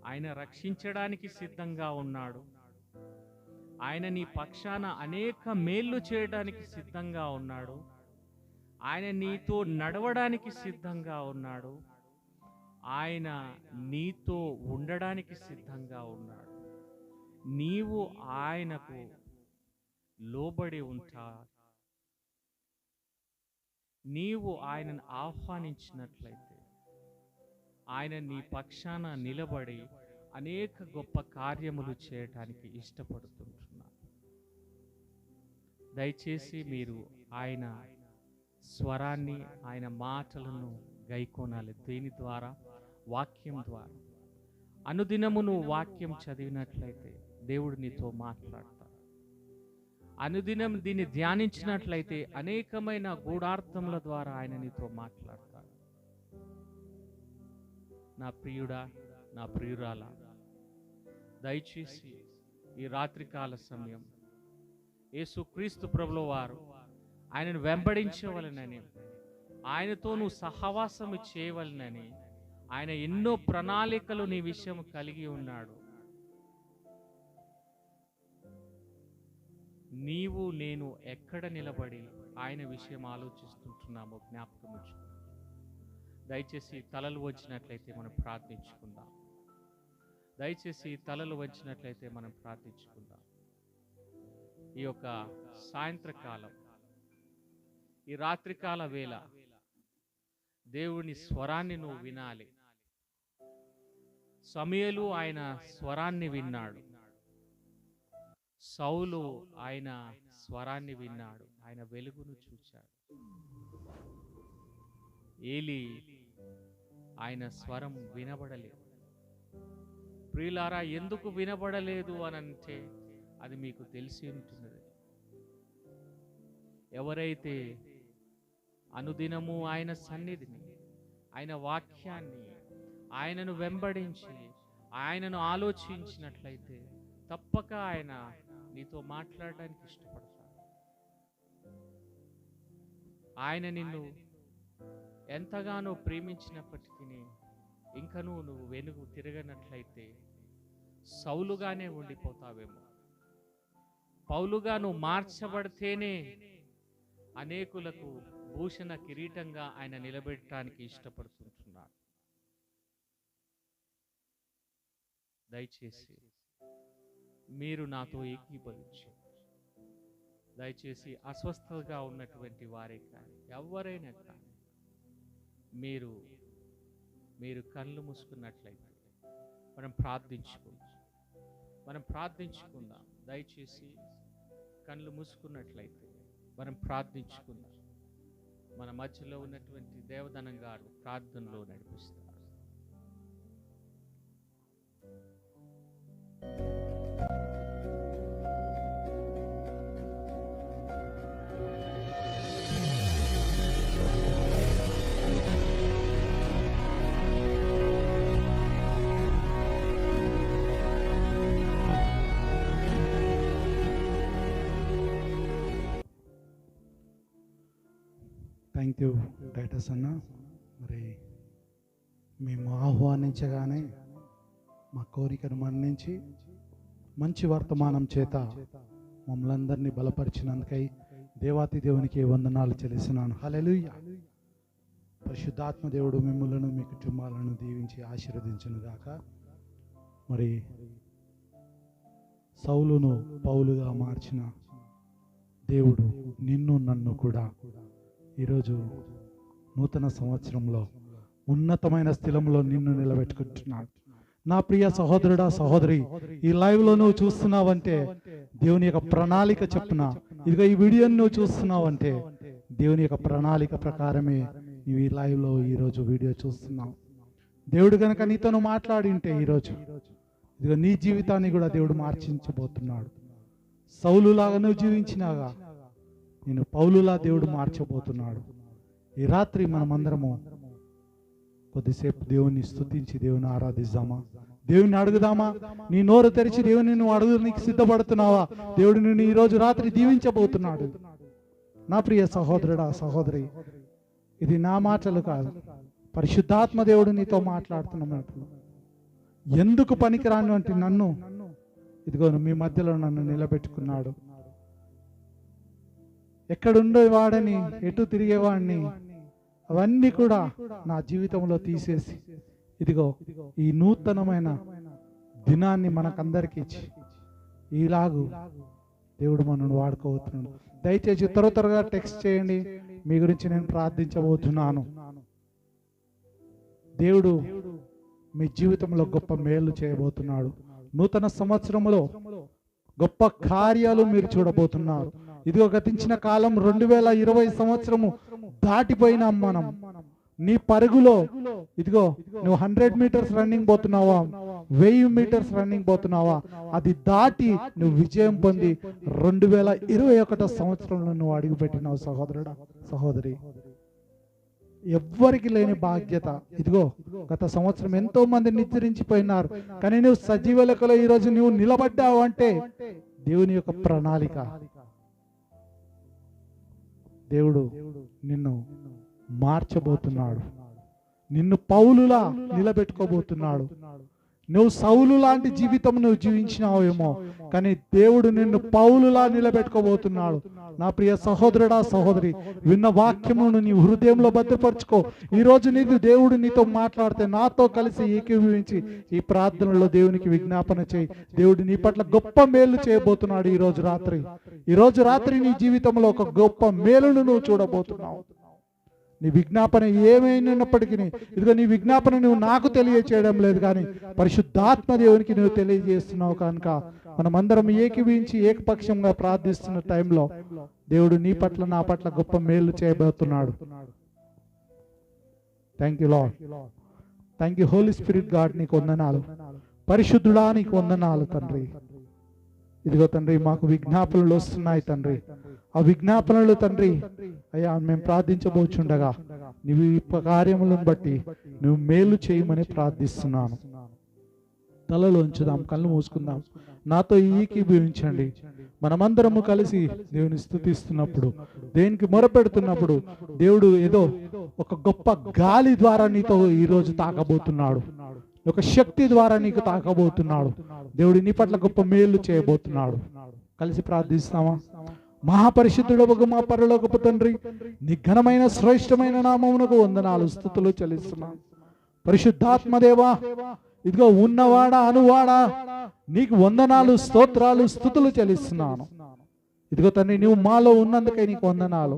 ఆయన రక్షించడానికి సిద్ధంగా ఉన్నాడు. ఆయన నీ పక్షాన అనేక మేళ్ళు చేయడానికి సిద్ధంగా ఉన్నాడు. ఆయన నీతో నడవడానికి సిద్ధంగా ఉన్నాడు. ఆయన నీతో ఉండడానికి సిద్ధంగా ఉన్నాడు. నీవు ఆయనకు లోబడి ఉంటా, నీవు ఆయనను ఆహ్వానించినట్లయితే ఆయన నీ పక్షాన నిలబడి అనేక గొప్ప కార్యములు చేయటానికి ఇష్టపడుతుంటున్నాడు. దయచేసి మీరు ఆయన స్వరాన్ని, ఆయన మాటలను గైకోనాలి. దేని ద్వారా? వాక్యం ద్వారా. అనుదినము నువ్వు వాక్యం చదివినట్లయితే దేవుడు నీతో మాట్లాడతాడు. అనుదినం దీన్ని ధ్యానించినట్లయితే అనేకమైన గూఢార్థముల ద్వారా ఆయన నీతో మాట్లాడతాడు. నా ప్రియుడా, నా ప్రియురాలా, దయచేసి ఈ రాత్రికాల సమయం యేసుక్రీస్తు ప్రభుల వారు ఆయనను వెంబడించవలనని, ఆయనతో నువ్వు సహవాసము చేయవలనని ఆయన ఎన్నో ప్రణాళికలు నీ విషయం కలిగి ఉన్నాడు. నీవు నేను ఎక్కడ నిలబడి ఆయన విషయం ఆలోచిస్తుంటున్నామో జ్ఞాపకం ఉంచుకో. దయచేసి తలలు వచ్చినట్లయితే మనం ప్రార్థించుకుందాం. దయచేసి తలలు వచ్చినట్లయితే మనం ప్రార్థించుకుందాం. ఈ యొక్క సాయంత్రకాలం, ఈ రాత్రికాల వేళ దేవుని స్వరాన్ని నువ్వు వినాలి. సమూయేలు ఆయన స్వరాన్ని విన్నాడు. సౌలు ఆయన స్వరాన్ని విన్నాడు. ఆయన వెలుగును చూశాడు. ఏలీ ఆయన స్వరం వినబడలేదు. ప్రియులారా, ఎందుకు వినబడలేదు అని అంటే అది మీకు తెలిసి ఉంటున్నది. ఎవరైతే అనుదినము ఆయన సన్నిధిని, ఆయన వాక్యాన్ని, ఆయనను వెంబడించి ఆయనను ఆలోచించినట్లయితే తప్పక ఆయన నీతో మాట్లాడడానికి ఇష్టపడతాడు. ఆయన నిన్ను ఎంతగానో ప్రేమించినప్పటికీ ఇంకనూ నువ్వు వెనుగు తిరగనట్లయితే సౌలుగానే ఉండిపోతావేమో. పౌలుగా నువ్వు మార్చబడితేనే అనేకులకు భూషణ కిరీటంగా ఆయన నిలబెట్టడానికి ఇష్టపడుతుంటున్నాడు. దయచేసి మీరు నాతో ఏకీభవించి, దయచేసి అస్వస్థతగా ఉన్నటువంటి వారే కానీ ఎవరైనా కానీ మీరు కళ్ళు మూసుకున్నట్లయితే మనం ప్రార్థించుకుందాం. దయచేసి కళ్ళు మూసుకున్నట్లయితే మనం ప్రార్థించుకుందాం. మన మధ్యలో ఉన్నటువంటి దేవదనం గారు ప్రార్థనలో నడిపిస్తారు. థ్యాంక్ యూ టైటస్ అన్న. మరి మేము ఆహ్వానించగానే మా కోరికను మన్నించి మంచి వర్తమానం చేత మమ్మల్ని అందరినీ బలపరిచినందుకై దేవాతి దేవునికి వందనాలు చెల్లిస్తున్నాను. హల్లెలూయా. పరిశుద్ధాత్మ దేవుడు మిమ్మల్ని మీ కుటుంబాలను దీవించి ఆశీర్వదించును గాక. మరి సౌలును పౌలుగా మార్చిన దేవుడు నిన్ను నన్ను కూడా ఈరోజు నూతన సంవత్సరంలో ఉన్నతమైన స్థలంలో నిన్ను నిలబెట్టుకుంటున్నాడు. నా ప్రియ సహోదరుడా సహోదరి, ఈ లైవ్లో నువ్వు చూస్తున్నావంటే దేవుని యొక్క ప్రణాళిక చెప్పున, ఇదిగో ఈ వీడియోని నువ్వు చూస్తున్నావంటే దేవుని యొక్క ప్రణాళిక ప్రకారమే నువ్వు ఈ లైవ్లో ఈరోజు వీడియో చూస్తున్నావు. దేవుడు కనుక నీతో మాట్లాడింటే ఈరోజు ఇదిగో నీ జీవితాన్ని కూడా దేవుడు మార్చించబోతున్నాడు. సౌలులాగా నువ్వు జీవించినాగా నేను పౌలులా దేవుడు మార్చబోతున్నాడు. ఈ రాత్రి మనమందరము కొద్దిసేపు దేవుని స్తుతించి దేవుని ఆరాధిద్దామా, దేవుని అడుగుదామా. నీ నోరు తెరిచి దేవుని నువ్వు అడుగునికి సిద్ధపడుతున్నావా? దేవుడు నిన్ను ఈరోజు రాత్రి దీవించబోతున్నాడు. నా ప్రియ సహోదరుడా సహోదరి, ఇది నా మాటలు కాదు, పరిశుద్ధాత్మ దేవుడు నీతో మాట్లాడుతున్న మాటలు. ఎందుకు పనికిరాను అంటే నన్ను ఇదిగో మీ మధ్యలో నన్ను నిలబెట్టుకున్నాడు. ఎక్కడుండేవాడని, ఎటు తిరిగేవాడిని, అవన్నీ కూడా నా జీవితంలో తీసేసి ఇదిగో ఈ నూతనమైన దినాన్ని మనకందరికి ఇచ్చి ఈలాగు దేవుడు మనల్ని వాడుకోబోతున్నాడు. దయచేసి త్వరగా టెక్స్ట్ చేయండి, మీ గురించి నేను ప్రార్థించబోతున్నాను. దేవుడు మీ జీవితంలో గొప్ప మేలు చేయబోతున్నాడు. నూతన సంవత్సరంలో గొప్ప కార్యాలు మీరు చూడబోతున్నారు. ఇదిగో గతించిన కాలం 2020 సంవత్సరము దాటిపోయినాం మనం. నీ పరుగులో ఇదిగో నువ్వు 100 మీటర్స్ రన్నింగ్ పోతున్నావా, 1000 మీటర్స్ రన్నింగ్ పోతున్నావా, అది దాటి నువ్వు విజయం పొంది 2021 సంవత్సరంలో నువ్వు అడుగుపెట్టినావు. సహోదరుడా సహోదరి, ఎవ్వరికి లేని బాధ్యత. ఇదిగో గత సంవత్సరం ఎంతో మంది నిద్రించిపోయినారు, కానీ నువ్వు సజీవ లెక్కలో ఈరోజు నువ్వు నిలబడ్డావు అంటే దేవుని యొక్క ప్రణాళిక. దేవుడు నిన్ను మార్చబోతున్నాడు, నిన్ను పౌలులా నిలబెట్టుకోబోతున్నాడు. నువ్వు సౌలు లాంటి జీవితం నువ్వు జీవించినావేమో, కానీ దేవుడు నిన్ను పౌలులా నిలబెట్టుకోబోతున్నాడు. నా ప్రియ సహోదరుడా సహోదరి, విన్న వాక్యమును నీ హృదయంలో భద్రపరచుకో. ఈరోజు నీకు దేవుడు నీతో మాట్లాడితే నాతో కలిసి ఏకీభవించి ఈ ప్రార్థనలో దేవునికి విజ్ఞాపన చేయి. దేవుడు నీ పట్ల గొప్ప మేలు చేయబోతున్నాడు. ఈ రోజు రాత్రి నీ జీవితంలో ఒక గొప్ప మేలును నువ్వు చూడబోతున్నావు. నీ విజ్ఞాపన ఏమైనప్పటికీ ఇదిగో నీ విజ్ఞాపన నువ్వు నాకు తెలియచేయడం లేదు, కానీ పరిశుద్ధాత్మ దేవునికి నువ్వు తెలియజేస్తున్నావు. కనుక మనమందరం ఏకీభవించి ఏకపక్షంగా ప్రార్థిస్తున్న టైంలో దేవుడు నీ పట్ల నా పట్ల గొప్ప మేలు చేయబోతున్నాడు. Thank you Lord, thank you Holy Spirit God. నీకు వందనాలు పరిశుద్ధుడా, నీకు వందనాలు తండ్రి. ఇదిగో తండ్రి మాకు విజ్ఞాపనలు వస్తున్నాయి తండ్రి. ఆ విజ్ఞాపనలు తండ్రి అయ్యా మేము ప్రార్థించబోచుండగా నీవు ఈ కార్యములను బట్టి నువ్వు మేలు చేయమని ప్రార్థిస్తున్నాను. తలలో ఉంచుదాం, కళ్ళు మూసుకుందాం, నాతో ఏకీభవించండి. మనమందరము కలిసి దేవుని స్తుతిస్తున్నప్పుడు, దేనికి మొరపెడుతున్నప్పుడు దేవుడు ఏదో ఒక గొప్ప గాలి ద్వారా నీతో ఈరోజు తాకబోతున్నాడు, ఒక శక్తి ద్వారా నీకు తాకబోతున్నాడు. దేవుడు నీ పట్ల గొప్ప మేలు చేయబోతున్నాడు. కలిసి ప్రార్థిస్తామా? మహాపరిశుద్ధుడవగు మా పరలోకపు తండ్రి, నీ ఘనమైన శ్రేష్టమైన నామమునకు వందనాలు స్తుతులు చెల్లిస్తున్నాను. పరిశుద్ధాత్మదేవా, ఇదిగో ఉన్నవాడా అనువాడా నీకు వందనాలు స్తోత్రాలు స్తుతులు చెల్లిస్తున్నాను. ఇదిగో తండ్రి నువ్వు మాలో ఉన్నందుకై నీకు వందనాలు.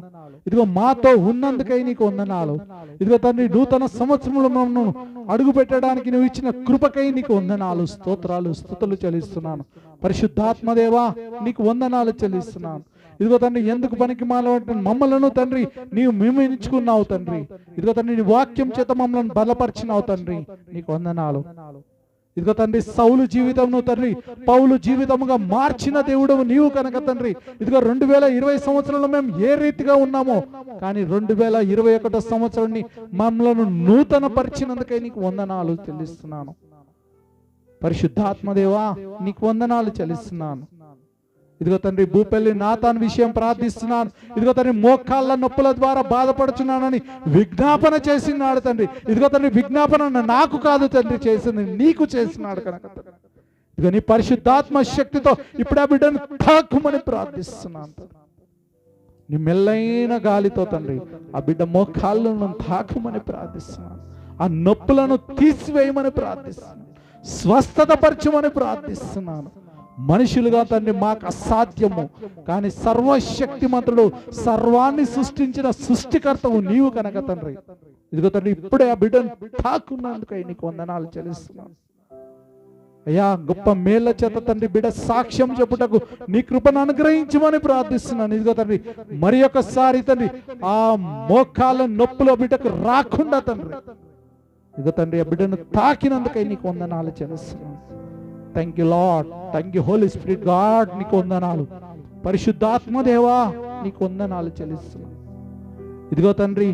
ఇదిగో మాతో ఉన్నందుకై నీకు వందనాలు. ఇదిగో తండ్రి నూతన సంవత్సరంలో మమ్మల్ని అడుగు పెట్టడానికి నువ్వు ఇచ్చిన కృపకై నీకు వందనాలు స్తోత్రాలు స్తుతులు చెల్లిస్తున్నాను. పరిశుద్ధాత్మదేవా నీకు వందనాలు చెల్లిస్తున్నాను. ఇదిగో తండ్రి ఎందుకు పనికి మాలంటే మమ్మలను తండ్రి నీవు నియమించుకున్నావు తండ్రి. ఇదిగో తండ్రి నీ వాక్యం చేత మమ్మల్ని బలపరిచినావు తండ్రి, నీకు వందనాలు. ఇదిగో తండ్రి సౌలు జీవితంను తండ్రి పౌలు జీవితముగా మార్చిన దేవుడు నీవు కనుక తండ్రి, ఇదిగో 2020 సంవత్సరంలో మేము ఏ రీతిగా ఉన్నామో, కానీ 2021 సంవత్సరాన్ని మమ్మలను నూతన పరిచినందుకై నీకు వందనాలు చెల్లిస్తున్నాను. పరిశుద్ధాత్మదేవా నీకు వందనాలు చెల్లిస్తున్నాను. ఇదిగో తండ్రి భూపల్లి నాతాన్ విషయం ప్రార్థిస్తున్నాను. ఇదిగో తండ్రి మోకాళ్ళ నొప్పుల ద్వారా బాధపడుచున్నానని విజ్ఞాపన చేసినాడు తండ్రి. ఇదిగో తండ్రి విజ్ఞాపన నాకు కాదు తండ్రి చేసింది, నీకు చేసినాడు కనుక ఇదిగో నీ పరిశుద్ధాత్మ శక్తితో ఇప్పుడు ఆ బిడ్డను తాకుమని ప్రార్థిస్తున్నాను. నీ మెల్లైన గాలితో తండ్రి ఆ బిడ్డ మోకాళ్ళను తాకుమని ప్రార్థిస్తున్నాను. ఆ నొప్పులను తీసివేయమని ప్రార్థిస్తున్నాను. స్వస్థత పరచమని ప్రార్థిస్తున్నాను. మనుషులుగా తండ్రి మాకు అసాధ్యము, కానీ సర్వశక్తిమంతుడు సర్వాన్ని సృష్టించిన సృష్టికర్తవు నీవు కనుక తండ్రి ఇదిగో తండ్రి ఇప్పుడే ఆ బిడ్డను తాకున్నందుకై నీకు వందనాలు చెల్లిస్తున్నాను. అయ్యా గొప్ప మేళ్ల చేత తండ్రి బిడ్డ సాక్ష్యం చెప్పుటకు నీ కృపను అనుగ్రహించమని ప్రార్థిస్తున్నాను. ఇదిగో తండ్రి మరి ఒకసారి తండ్రి ఆ మోకాళ్ళ నొప్పులో బిడ్డకు రాకుండా తండ్రి ఇదిగో తండ్రి ఆ బిడ్డను తాకినందుకై నీకు వందనాలు చెల్లిస్తున్నాను. Thank you Lord, thank you Holy Spirit God, నీకు వందనాలు. పరిశుద్ధాత్మ దేవా నీకు వందనాలు చెల్లిస్తున్నాను. ఇదిగో తండ్రి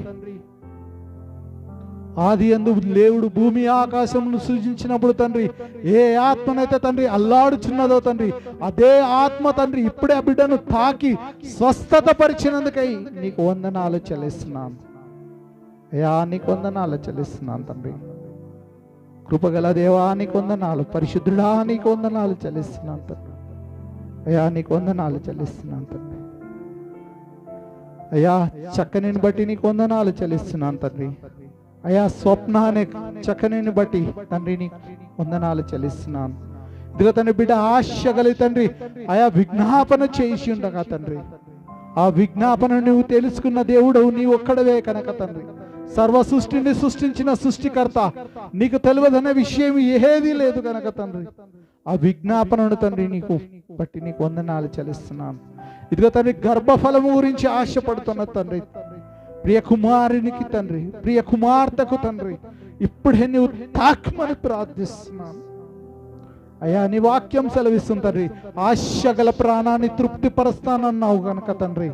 ఆది యందు దేవుడు భూమి ఆకాశమును సృజించినప్పుడు తండ్రి ఏ ఆత్మనైతే తండ్రి అల్లాడుచున్నదో తండ్రి అదే ఆత్మ తండ్రి ఇప్పుడే ఆ బిడ్డను తాకి స్వస్థత పరిచినందుకై నీకు వందనాలు చెల్లిస్తున్నాను. అయ్యా నీకు వందనాలు చెల్లిస్తున్నాను తండ్రి. కృపగల దేవా నీకు వందనాలు. పరిశుద్ధుడా నీకు వందనాలు చెల్లిస్తున్నాను తండ్రి. అయ్యా నీకు వందనాలు చెల్లిస్తున్నాను తండ్రి. అయ్యా చక్కనిని బట్టి నీకు వందనాలు చెల్లిస్తున్నాను తండ్రి. అయ్యా స్వప్నాన్ని చక్కనిని బట్టి తండ్రి నీకు వందనాలు చెల్లిస్తున్నాను. ఇదిగో తండ్రి బిడ్డ ఆశ కలిగి తండ్రి అయా విజ్ఞాపన చేసి ఉండగా తండ్రి ఆ విజ్ఞాపన నువ్వు తెలుసుకున్న దేవుడు నీ ఒక్కడవే కనుక తండ్రి సర్వ సృష్టిని సృష్టించిన సృష్టికర్త నీకు తెలియదనే విషయం ఏదీ లేదు కనుక తండ్రి ఆ విజ్ఞాపనను తండ్రి నీకు బట్టి నీకు వందనాలు చెల్లిస్తున్నాను. ఇదిగో తండ్రి గర్భఫలము గురించి ఆశపడుతున్న తండ్రి ప్రియ కుమారునికి తండ్రి ప్రియ కుమార్తెకు తండ్రి ఇప్పుడే నువ్వు తాకమని ప్రార్థిస్తున్నాను. అయ్యా నీ వాక్యం సెలవిస్తుంది తండ్రి ఆశ గల ప్రాణాన్ని తృప్తిపరుస్తానన్నావు కనుక తండ్రి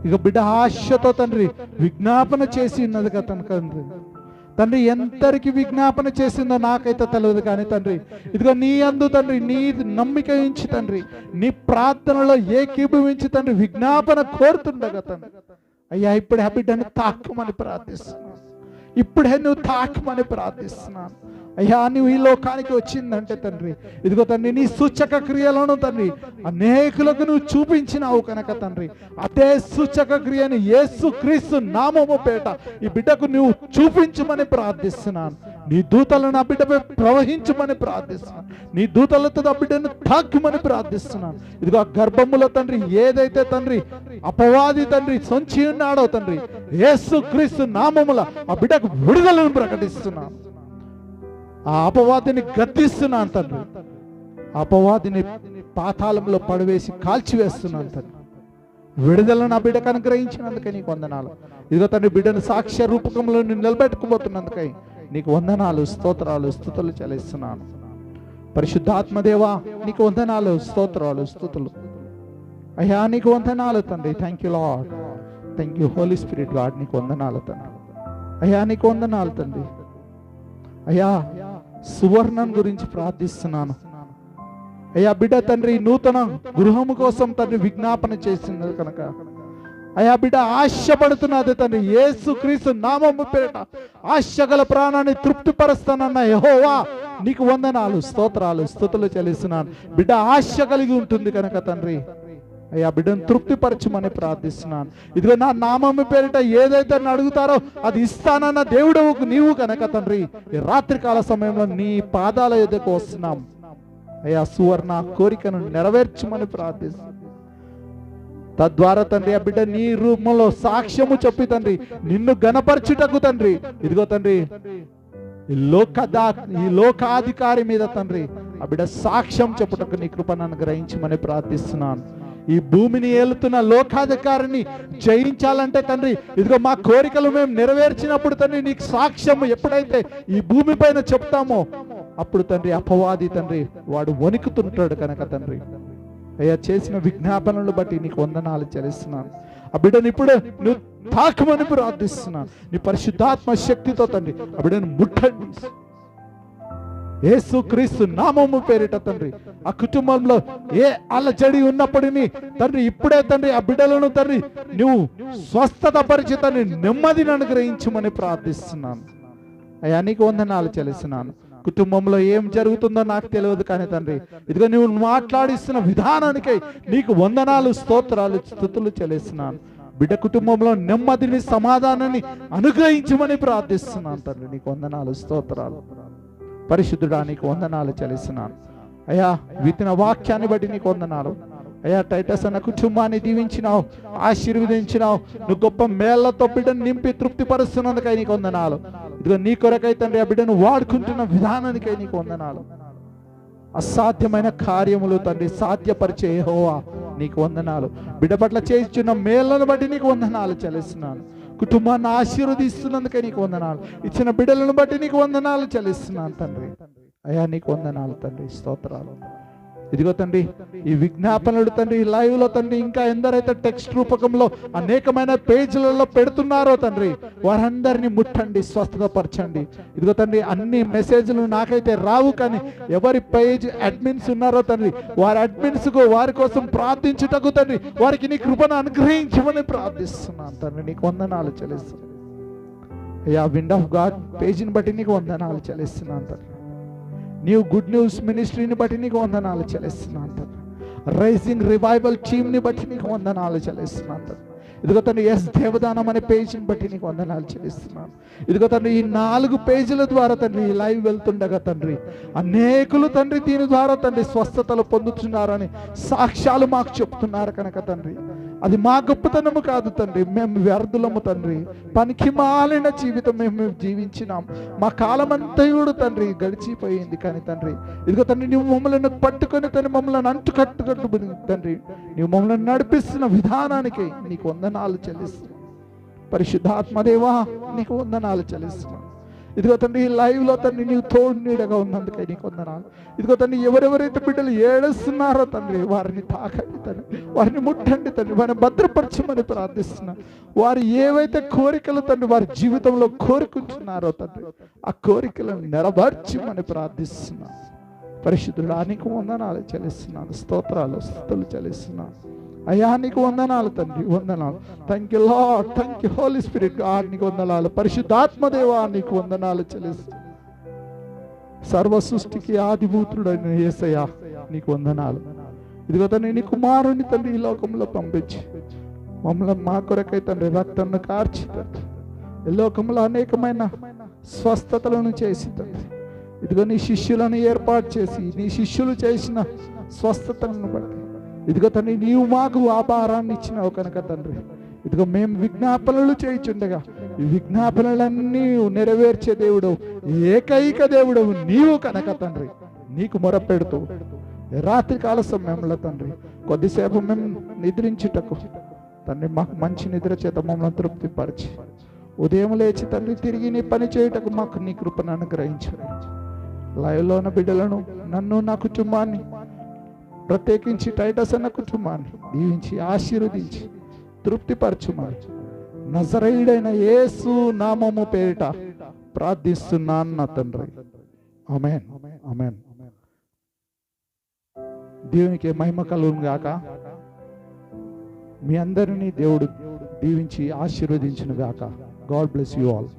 ఇక బిడ్డ ఆశతో తండ్రి విజ్ఞాపన చేసి ఉన్నది కదా తండ్రి. తండ్రి ఎంతరికి విజ్ఞాపన చేసిందో నాకైతే తెలియదు కానీ తండ్రి ఇదిగో నీ అందు తండ్రి నీ నమ్మిక ఉంచి తండ్రి నీ ప్రార్థనలో ఏకీభవించి తండ్రి విజ్ఞాపన కోరుతుండగా తండ్రి అయ్యా ఇప్పుడే ఆ బిడ్డను తాకమని ప్రార్థిస్తున్నాను. ఇప్పుడే నువ్వు తాకమని ప్రార్థిస్తున్నాను. అయ్యా నువ్వు ఈ లోకానికి వచ్చిందంటే తండ్రి ఇదిగో తండ్రి నీ సూచక క్రియలను తండ్రి అనేకులకు నువ్వు చూపించినావు కనుక తండ్రి అదే సూచక క్రియని యేసుక్రీస్తు నామము పేట ఈ బిడ్డకు నువ్వు చూపించమని ప్రార్థిస్తున్నాను. నీ దూతలను ఆ బిడ్డపై ప్రవహించమని ప్రార్థిస్తున్నాను. నీ దూతలతో ఆ బిడ్డను తాకుమని ప్రార్థిస్తున్నాను. ఇదిగో గర్భములో తండ్రి ఏదైతే తండ్రి అపవాది తండ్రి సొంచి ఉన్నాడో తండ్రి యేసుక్రీస్తు నామముల ఆ బిడ్డకు విడుదలను ప్రకటిస్తున్నాను. ఆ అపవాదిని గద్దిస్తున్నాను తండ్రి. అపవాదిని పాతాళంలో పడవేసి కాల్చివేస్తున్నాను తండ్రి. విడుదల నా బిడ్డకు అనుగ్రహించినందుకై నీకు వందనాలు. ఇదిగో తండ్రి బిడ్డను సాక్ష్య రూపకంలో నిలబెట్టుకుపోతున్నందుకై నీకు వందనాలు స్తోత్రాలు స్తుతులు చెల్లిస్తున్నాను. పరిశుద్ధాత్మదేవా నీకు వందనాలు స్తోత్రాలు స్తుతులు. అయ్యా నీకు వందనాలు తండ్రి. Thank you Lord, thank you Holy Spirit God నీకు వందనాలు తండ్రి. అయ్యా నీకు వందనాలు తండ్రి. అయ్యా సువర్ణం గురించి ప్రార్థిస్తున్నాను. అయ్యా బిడ్డ తండ్రి నూతన గృహము కోసం తండ్రి విజ్ఞాపన చేసింది కనుక అయ్యా బిడ్డ ఆశపడుతున్నది తండ్రి యేసుక్రీస్తు నామము పేరిట ఆశ గల ప్రాణాన్ని తృప్తిపరుస్తానన్న యెహోవా నీకు వందనాలు స్తోత్రాలు స్తుతులు చెల్లిస్తున్నాను. బిడ్డ ఆశ కలిగి ఉంటుంది కనుక తండ్రి అయ్యా బిడ్డను తృప్తిపరచమని ప్రార్థిస్తున్నాను. ఇదిగో నా నామము పేరిట ఏదైతే అడుగుతారో అది ఇస్తానన్న దేవుడు నీవు కనుక తండ్రి ఈ రాత్రికాల సమయంలో నీ పాదాల ఎదుకు వస్తున్నాం. అయ్యా సువర్ణ కోరికను నెరవేర్చమని ప్రార్థిస్తున్నాను. తద్వారా తండ్రి ఆ బిడ్డ నీ రూపంలో సాక్ష్యము చెప్పి తండ్రి నిన్ను గణపరచుటకు తండ్రి ఇదిగో తండ్రి ఈ లోకాధికారి మీద తండ్రి ఆ బిడ్డ సాక్ష్యం చెప్పుటకు నీ కృపను అనుగ్రహించమని ప్రార్థిస్తున్నాను. ఈ భూమిని ఏలుతున్న లోకాధికారిని జయించాలంటే తండ్రి ఇదిగో మా కోరికలు మేము నెరవేర్చినప్పుడు తండ్రి నీకు సాక్ష్యం ఎప్పుడైతే ఈ భూమి పైన చెప్తామో అప్పుడు తండ్రి అపవాది తండ్రి వాడు వణుకుతుంటాడు కనుక తండ్రి అయ్యా చేసిన విజ్ఞాపనలు బట్టి నీకు వందనాలు చెల్లిస్తున్నాను. ఆ బిడ్డను ఇప్పుడు నువ్వు తాకమని ప్రార్థిస్తున్నాను. నీ పరిశుద్ధాత్మ శక్తితో తండ్రి ఆ బిడ్డను ముట్టండి. యేసుక్రీస్తు నామము పేరిట తండ్రి ఆ కుటుంబంలో ఏ అలజడి ఉన్నప్పటినీ తండ్రి ఇప్పుడే తండ్రి ఆ బిడ్డలను తండ్రి నువ్వు స్వస్థత పరిచి తండ్రి నెమ్మదిని అనుగ్రహించమని ప్రార్థిస్తున్నాను అయ్యా. నీకు వందనాలు చెల్లిస్తున్నాను. కుటుంబంలో ఏం జరుగుతుందో నాకు తెలియదు కానీ తండ్రి ఇదిగో నువ్వు మాట్లాడిస్తున్న విధానానికై నీకు వందనాలు, స్తోత్రాలు, స్తుతులు చెల్లిస్తున్నాను. బిడ్డ కుటుంబంలో నెమ్మదిని, సమాధానాన్ని అనుగ్రహించమని ప్రార్థిస్తున్నాను తండ్రి. నీకు వందనాలు, స్తోత్రాలు. పరిశుద్ధుడా నీకు వందనాలు చెల్లిస్తున్నాను అయ్యా. విత్తిన వాక్యాన్ని బట్టి నీకు వందనాలు అయ్యా. టైటస్ అన్న కుటుంబాన్ని దీవించినావు, ఆశీర్వదించినావు. నువ్వు గొప్ప మేళ్లతో బిడ్డను నింపి తృప్తిపరుస్తున్నందుకై నీకు వందనాలు. ఇదిగో నీ కొరకై తండ్రి ఆ బిడ్డను వాడుకుంటున్న విధానానికై నీకు వందనాలు. అసాధ్యమైన కార్యములు తండ్రి సాధ్యపరిచే యెహోవా నీకు వందనాలు. బిడ్డ పట్ల చేస్తున్న మేళ్లను బట్టి నీకు వందనాలు చెల్లిస్తున్నాను. కుటుంబాన్ని ఆశీర్వదిస్తున్నందుకే నీకు వందనాలు. ఇచ్చిన బిడ్డలను బట్టి నీకు వందనాలు చెల్లిస్తున్నాను తండ్రి అయ్యా. నీకు వందనాలు తండ్రి, స్తోత్రాలు. ఇదిగో తండ్రి ఈ విజ్ఞాపనలు తండ్రి ఈ లైవ్ లో తండ్రి ఇంకా ఎందరైతే టెక్స్ట్ రూపకంలో అనేకమైన పేజీలలో పెడుతున్నారో తండ్రి వారందరినీ ముట్టండి, స్వస్థత పరచండి. ఇదిగో తండ్రి అన్ని మెసేజ్లు నాకైతే రావు కానీ ఎవరి పేజ్ అడ్మిన్స్ ఉన్నారో తండ్రి వారి అడ్మిన్స్ కు వారి కోసం ప్రార్థించుటకు తండ్రి వారికి నీ కృపను అనుగ్రహించమని ప్రార్థిస్తున్నాను తండ్రి. నీకు వందనాలు చెల్లిస్తున్నాను అయ్యా. విండ్ ఆఫ్ గాడ్ పేజీని బట్టి నీకు వందనాలు చెల్లిస్తున్నాను తండ్రి. న్యూ గుడ్ న్యూస్ మినిస్ట్రీని బట్టి నీకు వందనాలు చెల్లిస్తున్నాను తండ్రి. రైజింగ్ రివైవల్ టీమ్ని బట్టి నీకు వందనాలు చెల్లిస్తున్నాను తండ్రి. ఇదిగో తండ్రి ఎస్ దేవదానం అనే పేజీని బట్టి నీకు వందనాలు చెల్లిస్తున్నాను. ఇదిగో తండ్రి ఈ 4 పేజీల ద్వారా తండ్రి ఈ లైవ్ వెళ్తుండగా తండ్రి అనేకులు తండ్రి దీని ద్వారా తండ్రి స్వస్థతలు పొందుతున్నారని సాక్ష్యాలు మాకు చెప్తున్నారు కనుక తండ్రి అది మా గొప్పతనము కాదు తండ్రి. మేము వ్యర్థులము తండ్రి, పనికి మాలిన జీవితం మేము జీవించినాం. మా కాలమంతయుడు తండ్రి గడిచిపోయింది కానీ తండ్రి ఇదిగో తండ్రి నువ్వు మమ్మల్ని పట్టుకొని తండ్రి మమ్మల్ని అంటుకట్టుకట్టు తండ్రి నువ్వు మమ్మల్ని నడిపిస్తున్న విధానానికి నీకు వందనాలు చెల్లిస్తున్నాను. పరిశుద్ధాత్మదేవా నీకు వందనాలు చెల్లిస్తున్నాను. ఇదిగో తండ్రి ఈ లైవ్ లో తండ్రి నీవు తోడు నీడగా ఉన్నందుకై నీకు వందనాలు. ఇదిగో తండ్రి ఎవరెవరైతే బిడ్డలు ఏడుస్తున్నారో తండ్రి వారిని తాకండి తండ్రి, వారిని ముట్టండి తండ్రి, వారిని భద్రపరచమని ప్రార్థిస్తున్నాను. వారు ఏవైతే కోరికలు తండ్రి వారి జీవితంలో కోరుకుంటున్నారో తండ్రి ఆ కోరికలను నెరవేర్చమని ప్రార్థిస్తున్నాను. పరిశుద్ధుడా నీకు వందనాలు చెల్లిస్తున్నాను, స్తోత్రాలు, స్తుతులు చెల్లిస్తున్నాను అయ్యా. నీకు వందనాలు తండ్రి, వందనాలు. Thank you Lord, thank you Holy Spirit God నీకు వందనాలు. పరిశుద్ధాత్మదేవా నీకు వందనాలు చెల్లిస్తున్నాను. సర్వ సృష్టికి ఆదిభూతుడైన యేసయ్యా నీకు వందనాలు. ఇదిగో తండ్రి నీ కుమారుని తండ్రి ఈ లోకంలో పంపించి మమ్మల్ని మా కొరకై తండ్రి రక్తాన్ని కార్చి తండ్రి ఈ లోకంలో అనేకమైన స్వస్థతలను చేసి తండ్రి ఇదిగో నీ శిష్యులను ఏర్పాటు చేసి నీ శిష్యులు చేసిన స్వస్థతలను బట్టి ఇదిగో తండ్రి నీవు మాకు ఆ భారాన్ని ఇచ్చినావు కనుక తండ్రి ఇదిగో మేము విజ్ఞాపనలు చేయించుండగా ఈ విజ్ఞాపనలన్నీ నెరవేర్చే దేవుడు ఏకైక దేవుడు నీవు కనుక తండ్రి నీకు మొరపెడుతూ రాత్రి కాల సమయంలో తండ్రి కొద్దిసేపు మేము నిద్రించుటకు తండ్రి మాకు మంచి నిద్ర చేత మమ్మల్ని తృప్తిపరిచి ఉదయం లేచి తండ్రి తిరిగి నీ పని చేయుటకు మాకు నీ కృపను అనుగ్రహించండి. లైవ్లో ఉన్న బిడ్డలను నన్ను నా కుటుంబాన్ని ప్రత్యేకించి టైటస్ అన్న కుటుంబాన్ని దీవించి ఆశీర్వదించి తృప్తిపరచుమని నజరేయుడైన యేసు నామము పేరిట ప్రార్థిస్తున్నాను నా తండ్రి. ఆమేన్, ఆమేన్. దేవునికి మహిమ కలుగును గాక. మీ అందరినీ దేవుడు దీవించి ఆశీర్వదించును గాక. God bless you all.